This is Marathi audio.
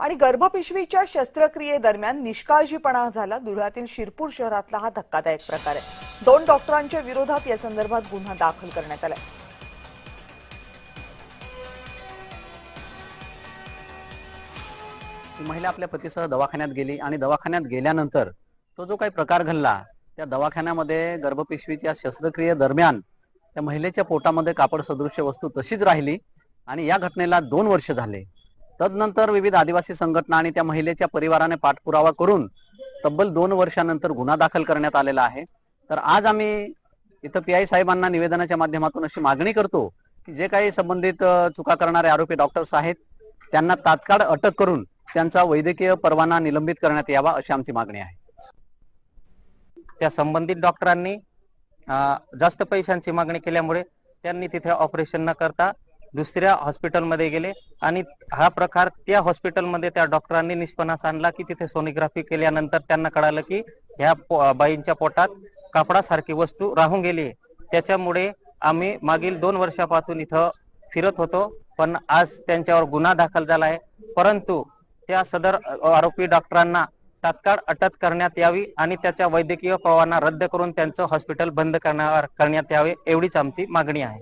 आणि गर्भपिशवीच्या शस्त्रक्रियेदरम्यान निष्काळजीपणा झाला. धुळ्यातील शिरपूर शहरातला हा धक्कादायक प्रकार आहे. 2 डॉक्टरांच्या विरोधात या संदर्भात गुन्हा दाखल करण्यात आलाय. ही महिला आपल्या पतीसह दवाखान्यात गेली आणि दवाखान्यात गेल्यानंतर तो जो काही प्रकार घडला त्या दवाखान्यामध्ये गर्भपिशवीच्या शस्त्रक्रियेदरम्यान त्या महिलेच्या पोटामध्ये कापड सदृश्य वस्तू तशीच राहिली आणि या घटनेला 2 वर्ष झाले. तदनंतर विविध आदिवासी संघटना आणि त्या महिलेच्या परिवाराने पाठपुरावा करून तब्बल 2 वर्षानंतर गुन्हा दाखल करण्यात आलेला आहे. तर आज आम्ही इथं पीआय साहेबांना निवेदनाच्या माध्यमातून अशी मागणी करतो की जे काही संबंधित चुका करणारे आरोपी डॉक्टर्स आहेत त्यांना तात्काळ अटक करून त्यांचा वैद्यकीय परवाना निलंबित करण्यात यावा अशी आमची मागणी आहे. त्या संबंधित डॉक्टरांनी जास्त पैशांची मागणी केल्यामुळे त्यांनी तिथे ऑपरेशन न करता दुसऱ्या हॉस्पिटलमध्ये गेले आणि हा प्रकार त्या हॉस्पिटलमध्ये त्या डॉक्टरांनी निष्पन्नास आणला की तिथे सोनोग्राफी केल्यानंतर त्यांना कळालं की ह्या बाईंच्या पोटात कापडासारखी वस्तू राहून गेली. त्याच्यामुळे आम्ही मागील 2 वर्षापासून इथं फिरत होतो, पण आज त्यांच्यावर गुन्हा दाखल झाला आहे. परंतु त्या सदर आरोपी डॉक्टरांना तात्काळ अटक करण्यात यावी आणि त्याचा वैद्यकीय परवाना रद्द करून त्यांचं हॉस्पिटल बंद करण्यात यावे एवढीच आमची मागणी आहे.